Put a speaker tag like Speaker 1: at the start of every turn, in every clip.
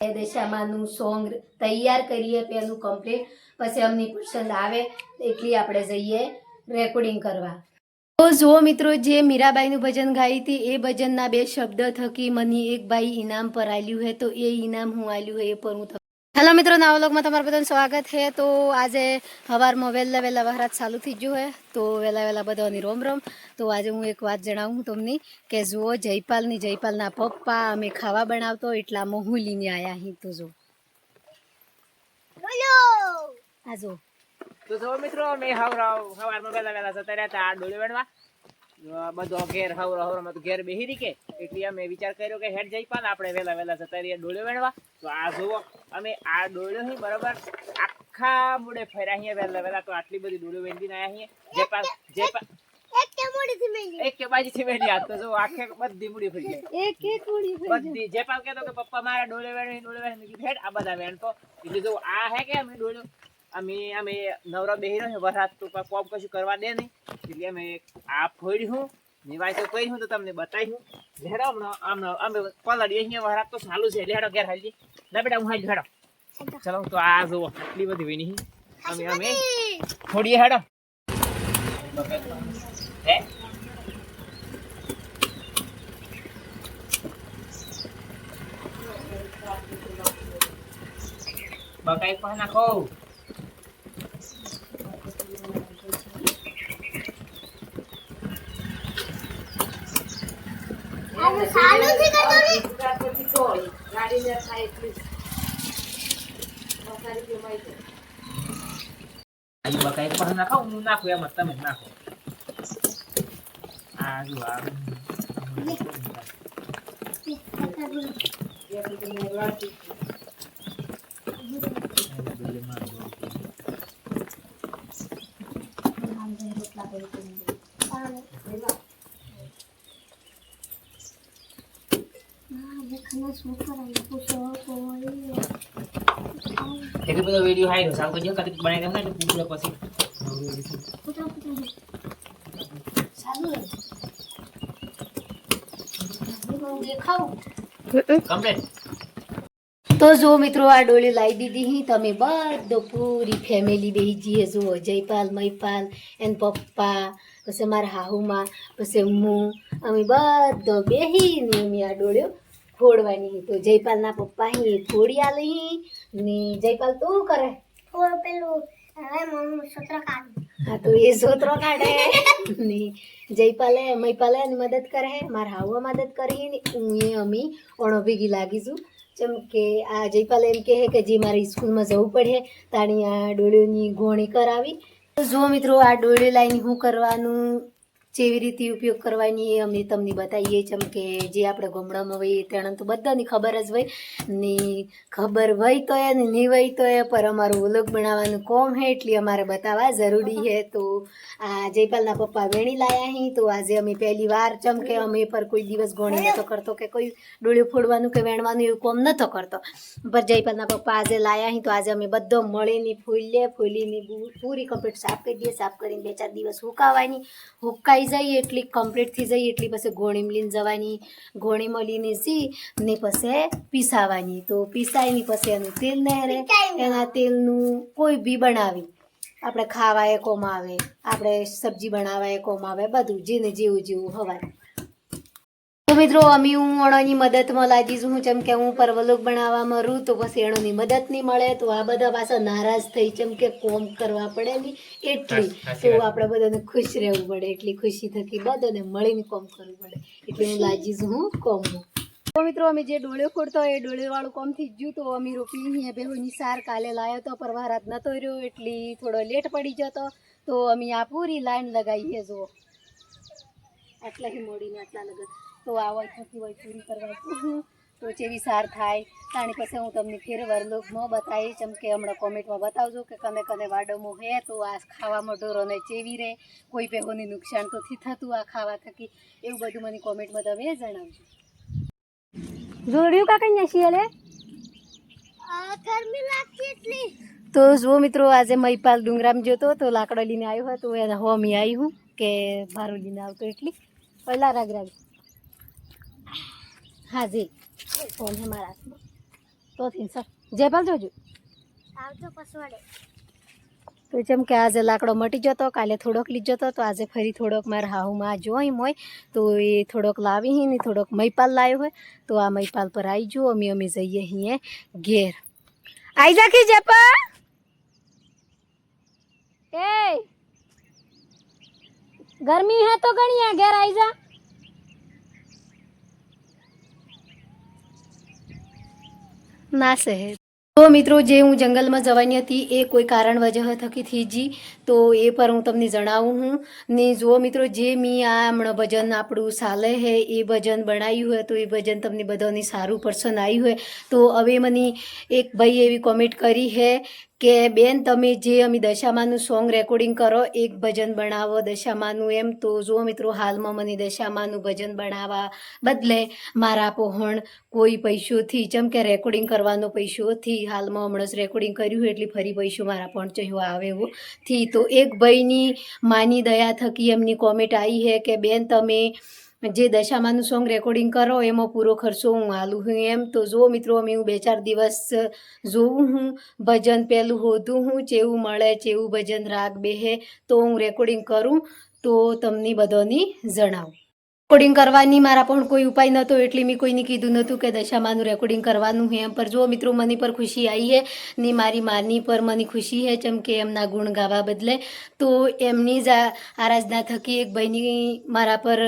Speaker 1: દશામાનું song તૈયાર કરીએ પેલું કમ્પ્લીટ, પછી અમને પસંદ આવે એટલી આપણે જઈએ રેકોર્ડિંગ કરવા. તો જુઓ મિત્રો, જે મીરાબાઈનું ભજન ગાઈ હતી એ ભજનના 2 શબ્દ થકી મને એક ભાઈ ઇનામ પર આલ્યું હે, તો એ ઇનામ હું આલ્યું હે એ પર હું. હેલો મિત્રો, નવા વ્લોગમાં તમારું બધાનું સ્વાગત છે. તો આજે સવારમાં વહેલા વહેરાત ચાલુ થઈ ગયું હે, તો વહેલા બધાની રોમ રોમ. તો આજે હું એક વાત જણાવું તમને કે જુઓ, જયપાલના પપ્પા અમે ખાવા બનાવતો એટલામાં હું લઈને આવ્યા અહીં. તો જો આ જો
Speaker 2: તો જો મિત્રો, અમે સવારમાં વહેલા જતા રહ્યા આ ડોલી વેણવા. બધો ઘેર હવરમાં તો ઘેર બેહી રહી કે એટલે અમે વિચાર કર્યો કે હેડ જયપાલ આપણે વહેલા જતા રહીએ ડોલી વેણવા. તો આ જુઓ, અમે આ ડોલ્યો અહીં બરોબર આખા મૂડે ફર્યા અહીંયા વહેલા. તો આટલી બધી ડોલીઓ વેંદીને આવ્યા અહીંયા. એક કે બાજીથી વેંદી આ તો જો આખે બધી મૂડી ફરી જાય.
Speaker 1: એક મૂડી
Speaker 2: બધી. જયપાલ કહેતો કે પપ્પા મારા ડોલે વેણી હેડ આ બધા વેણ. તો એટલે જો આ હે કે અમે ડોલ્યો અમે નવરા બેહી રહ્યો વરસાદ તો કોમ કશું કરવા દે નહીં એટલે અમે આ ફોડ્યું નિવાય તો કર્યું તો તમને બતાવ્યું. હેડો હમણાં અમે પલડી અહીંયા વરસાદ તો ચાલુ છે એટલે હેડો ઘેર હાલજી ના બેટા હું હાલ હેડો. ચલો તો આ જુઓ આટલી બધી વીણી અમે થોડીએ હેડો. હે બકાઈ પણ નાખો. બકાઈ પણ નાખો, હું નાખું એમ તમે નાખો. આ જો એટલો બધો વિડીયો હાઈ સાવ કરજો કદી બનાવી દેવું ને એટલે પૂછો પછી કમ્પ્લીટ.
Speaker 1: તો જો મિત્રો, આ ડોલી લાવી દીધી. તમે બધો પૂરી ફેમિલી બેહી જઈએ. જુઓ, જયપાલ, મયપાલ, એન પપ્પા, પછી મારા હાહુમાં, પછી હું, અમે બધો બેહીને અમે આ ડોળ્યો ફોડવાની. તો જયપાલના પપ્પા અહીં ફોડી આલે ને જયપાલ તો શું કરે? હા, તો એ સોતરો કાઢે ને જયપાલે મયપાલે મદદ કરે, મારા હાઉમાં મદદ કરી ને હું અમે ઓણો ભેગી લાગીશું. જેમ કે આ જયપાલ એમ કહે કે જે મારે સ્કૂલમાં જવું પડે તાણી આ ડોળીઓની ઘોણી કરાવી. તો જો મિત્રો, આ ડોળી લાઈને શું કરવાનું, કેવી રીતે ઉપયોગ કરવાની એ અમે તમને બતાવીએ. જેમ કે જે આપણે ગામડામાં હોઈએ ત્યાં તો બધાની ખબર જ હોય ને, ખબર હોય તો એ ને નહીં હોય તો એ, પર અમારું વ્લોગ બનાવવાનું કોમ હે એટલે અમારે બતાવવા જરૂરી છે. તો આ જયપાલના પપ્પા વેણી લાયા અહીં. તો આજે અમે પહેલી વાર, જેમ કે અમે પર કોઈ દિવસ ગોણી નહોતો કરતો કે કોઈ ડોળિયું ફોડવાનું કે વેણવાનું એવું કોમ નહોતો કરતો, પર જયપાલના પપ્પા આજે લાયા અહીં. તો આજે અમે બધો મળીને ફૂલીને પૂરી કમ્પ્લીટ સાફ કરી દઈએ. સાફ કરીને 2-4 દિવસ સુકાવવાની. હુકાઈ જાય એટલી કમ્પ્લીટ થઈ જાય એટલી પછી ઘોણીમાં લઈને જવાની. ઘોણીમાં લઈને સી ને પછી પીસાવાની. તો પીસાઈને પછી એનું તેલ નહેરે, એના તેલનું કોઈ બી બનાવી આપણે ખાવા એ કોમ આવે, આપણે સબ્જી બનાવવા એ કોમ આવે, બધું જેને જેવું હવાય. તો મિત્રો, અમે હું અણોની મદદમાં લાગી છું. જેમ કે હું પર વ્લોગ બનાવવામાં રહું તો પછી એણોની મદદ નહીં મળે તો આ બધા પાછા નારાજ થઈ, જેમ કે કોમ કરવા પડે ને એટલી. તો આપણે બધાને ખુશ રહેવું પડે, એટલી ખુશી થકી બધાને મળીને કોમ કરવું પડે એટલે હું લાગી છું હું કોમમાં. તો મિત્રો, અમે જે ડોળ્યો ફોડતો એ ડોળીવાળું કોમ થઈ ગયું. તો અમે રોપી અહીંયા બેહોની સાર કાલે લાવ્યો તો પર વરસાદ નતો રહ્યો એટલી થોડો લેટ પડી જતો. તો અમે આ પૂરી લાઈન લગાવીએ. જુઓ, આટલાથી મોડીને આટલા લગન તો આ હોય થતી હોય પૂરી કરવા તો જેવી સાર થાય તાણી પછી હું તમને ફેર વર્લોગમાં બતાવીશ. જેમ કે હમણાં કોમેન્ટમાં બતાવજો કે કને વાડોમાં હે તો આ ખાવામાં ઢોરોને ચેવી રહે, કોઈ પેહોને નુકસાન તો થતું આ ખાવા થકી, એવું બધું મને કોમેન્ટમાં તમે જણાવજો. જોડ્યું કાકા શિયાળે ગરમી લાગતી એટલી. તો જો મિત્રો, આજે મયપાલ ડુંગરામાં જોતો તો લાકડો લઈને આવ્યો હતો, એને હોમી આવી હું કે ભારું લઈને આવતો એટલી પહેલાં રાગ હા જી ફોન છે મારા હાથમાં. તો થી સર જયપાલ જોજો
Speaker 3: આવજો પસવાડે.
Speaker 1: તો જેમ કે આજે લાકડો મટી જતો, કાલે થોડોક લીધો હતો, તો આજે ફરી થોડોક મારા હાહુમાં જોઈ હોય તો એ થોડોક લાવી ને થોડોક મહીપાલ લાવ્યો હોય તો આ મહીપાલ પર આવી જુઓ. અમે જઈએ અહીંયા ઘેર. આઈ જા કી જપા એ ગરમી હે તો ગણિયા ઘેર આઈ જા. ના સે તો મિત્રો જે હું જંગલમાં જવાની હતી એ કોઈ કારણ વજહ થકી થઈ જી, તો એ પર હું તમને જણાવું હું ને. જુઓ મિત્રો, જે મેં આ હમણાં ભજન આપણું સાલે હે એ ભજન બનાવ્યું હોય તો એ ભજન તમને બધાની સારું પસંદ આવ્યું હોય. તો હવે મને એક ભાઈ એવી કોમેન્ટ કરી હે કે બેન તમે જે અમે દશામાનું સોંગ રેકોર્ડિંગ કરો એક ભજન બનાવો દશામાનું એમ. તો જુઓ મિત્રો, હાલમાં મને દશામાનું ભજન બનાવવા બદલે મારા પહોણ કોઈ પૈસોથી, જેમ કે રેકોર્ડિંગ કરવાનો પૈસોથી હાલમાં હમણાં જ રેકોર્ડિંગ કર્યું એટલે ફરી પૈસો મારા પણ ચહ્યો આવે એવું થી. તો એક ભાઈની માની દયા થકી એમની કોમેન્ટ આવી છે કે બેન તમે જે દશામાનું સોંગ રેકોર્ડિંગ કરો એમાં પૂરો ખર્ચો હું હાલું હું એમ. તો જુઓ મિત્રો, અમે હું 2-4 દિવસ જોઉં હું ભજન પહેલું હોતું હું ચેવું મળે ચેવું ભજન રાગ બેહે તો હું રેકોર્ડિંગ કરું તો તમને બધાની જણાવું. રેકોર્ડિંગ કરવાની મારા પણ કોઈ ઉપાય નહોતો એટલે મેં કોઈને કીધું નહોતું કે દશામાનું રેકોર્ડિંગ કરવાનું છે એમ. પર જો મિત્રો, મને પર ખુશી આવી છે ને મારી માની પર મને ખુશી છે જેમ કે એમના ગુણ ગાવા બદલે. તો એમની જ આરાધના થકી એક ભાઈની મારા પર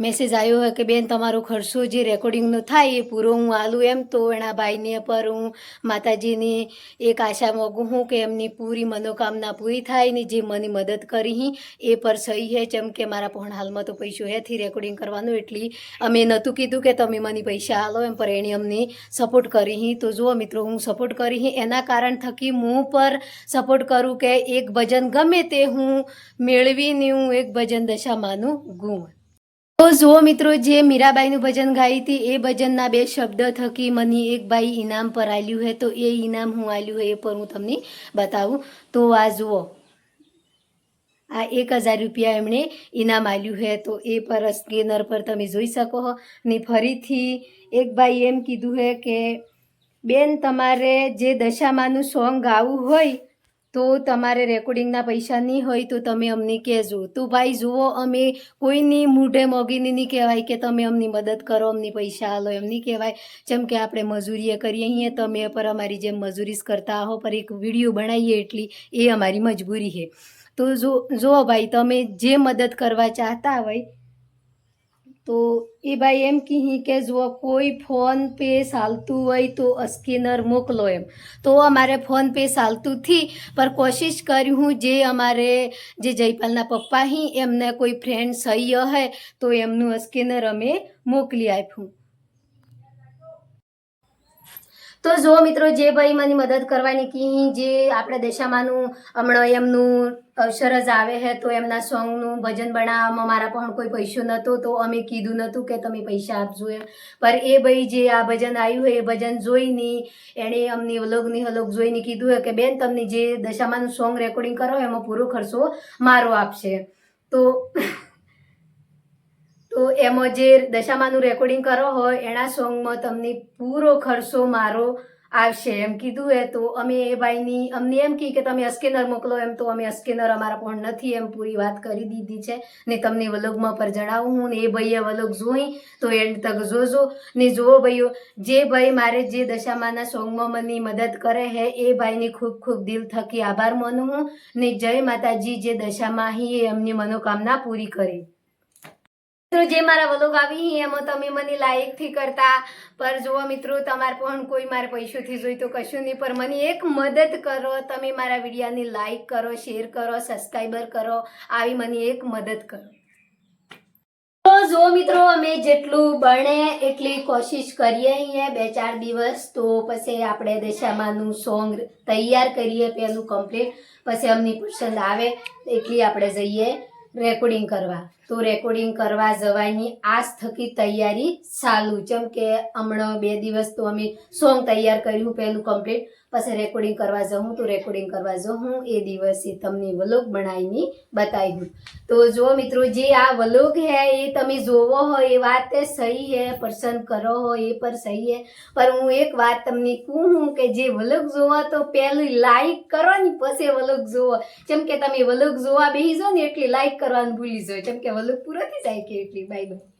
Speaker 1: મેસેજ આવ્યો હોય કે બેન તમારો ખર્ચો જે રેકોર્ડિંગનો થાય એ પૂરો હું આલું એમ. તો એના ભાઈને પર હું માતાજીની એક આશા માગું હું કે એમની પૂરી મનોકામના પૂરી થાય ને જે મને મદદ કરી એ પર સહી છે. જેમ કે મારા પણ હાલમાં તો પૈસો હેથી રેકોર્ડિંગ કરવાનું એટલી અમે નહોતું કીધું કે તમે મને પૈસા આલો એમ, પર એણે અમને સપોર્ટ કરી. તો જુઓ મિત્રો, હું સપોર્ટ કરી એના કારણ થકી હું પર સપોર્ટ કરું કે એક ભજન ગમે તે હું મેળવીને હું એક ભજન દશામાનું ગુણ. તો જુઓ મિત્રો, જે મીરાબાઈનું ભજન ગાઈ હતી એ ભજનના 2 શબ્દ થકી મને એક ભાઈ ઇનામ પર આલ્યું છે. તો એ ઇનામ હું આલ્યું છે એ પર હું તમને બતાવું. તો આ જુઓ, આ 1000 રૂપિયા એમણે ઇનામ આલ્યું છે. તો એ પર સ્કેનર પર તમે જોઈ શકો છો ને. ફરીથી એક ભાઈ એમ કીધું છે કે બેન તમારે જે દશામાનું સોંગ ગાવું હોય તો તમારે રેકોર્ડિંગના પૈસા નહીં હોય તો તમે અમને કહેજો. તો ભાઈ જુઓ, અમે કોઈની મૂઢે મોગીને નહીં કહેવાય કે તમે અમની મદદ કરો અમને પૈસા આલો એમ નહીં કહેવાય. જેમ કે આપણે મજૂરીએ કરીએ અહીંયા તમે પર અમારી જેમ મજૂરી કરતા હો પર એક વિડીયો બનાવીએ એટલી એ અમારી મજબૂરી છે. તો જુઓ ભાઈ, તમે જે મદદ કરવા ચાહતા હોય તો એ ભાઈ એમ કહી કે જુઓ કોઈ ફોન પે ચાલતું હોય તો સ્કેનર મોકલો એમ. તો અમારે ફોન પે ચાલતું થી પર કોશિશ કર્યું હું જે અમારે જે જયપાલના પપ્પા હી એમને કોઈ ફ્રેન્ડ સહી હે તો એમનું સ્કેનર અમે મોકલી આપ્યું. તો જો મિત્રો, જે ભાઈ મને મદદ કરવાની કી જે આપણે દશામાનું હમણાં એમનું અવસર જ આવે છે તો એમના સોંગનું ભજન બનાવવામાં મારા પણ કોઈ પૈસો નહોતો તો અમે કીધું નહોતું કે તમે પૈસા આપજો એમ. પર એ ભાઈ જે આ ભજન આવ્યું હોય એ ભજન જોઈને એણે અમને વ્લોગ જોઈને કીધું હોય કે બેન તમને જે દશામાનું સોંગ રેકોર્ડિંગ કરો એમાં પૂરો ખર્ચો મારો આપશે. તો એમાં જે દશામાનું રેકોર્ડિંગ કરો હોય એના સોંગમાં તમને પૂરો ખર્ચો મારો આવશે એમ કીધું હે. તો અમે એ ભાઈની અમને એમ કહી કે તમે સ્કેનર મોકલો એમ. તો અમે સ્કેનર અમારા પણ નથી એમ પૂરી વાત કરી દીધી છે ને તમને વ્લોગમાં પર જણાવું હું ને. એ ભાઈએ વ્લોગ જોઈ તો એન્ડ તક જોજો ને. જુઓ ભાઈઓ, જે ભાઈ મારે જે દશામાના સોંગમાં મને મદદ કરે હે એ ભાઈની ખૂબ ખૂબ દિલ થકી આભાર માનું હું ને. જય માતાજી, જે દશામાં હી એમની મનોકામના પૂરી કરે. મિત્રો, જે મારા વ્લોગ આવી એમાં તમે મને લાઈક થી કરતા પર જુઓ મિત્રો, તમારે પણ કોઈ મારે પૈસોથી જોઈ તો કશું નહીં, પર મને એક મદદ કરો, તમે મારા વિડીયાને લાઈક કરો, શેર કરો, સબસ્ક્રાઈબર કરો, આવી મને એક મદદ કરો. તો જો મિત્રો, અમે જેટલું બને એટલી કોશિશ કરીએ અહીંયા 2-4 દિવસ. તો પછી આપણે દશામાનું સોંગ તૈયાર કરીએ પહેલું કમ્પ્લીટ, પછી અમને પસંદ આવે એટલી આપણે જઈએ રેકોર્ડિંગ કરવા. તો રેકોર્ડિંગ કરવા જવાની આજ થકી તૈયારી ચાલુ ચમ કે હમણાં 2 દિવસ તો અમે સોંગ તૈયાર કર્યું પહેલું કમ્પ્લીટ પછી રેકોર્ડિંગ કરવા જઉં તો રેકોર્ડિંગ કરવા જઉં એ દિવસે તમને વ્લોગ બનાવીને બતાવ્યું તો જો મિત્રો જે આ વ્લોગ હે એ તમે જોવો હોય એ વાત સહી હે પસંદ કરો હો એ પર સહી હે પર હું એક વાત તમને કહું હું કે જે વ્લોગ જોવા તો પહેલું લાઈક કરો ને પછી વ્લોગ જોવો જેમ કે તમે વ્લોગ જોવા બેસી જાઓ ને એટલે લાઈક કરવાનું ભૂલી જાઓ જેમ કે વ્લોગ પૂરો થઈ જાય કે એટલી બાય બાય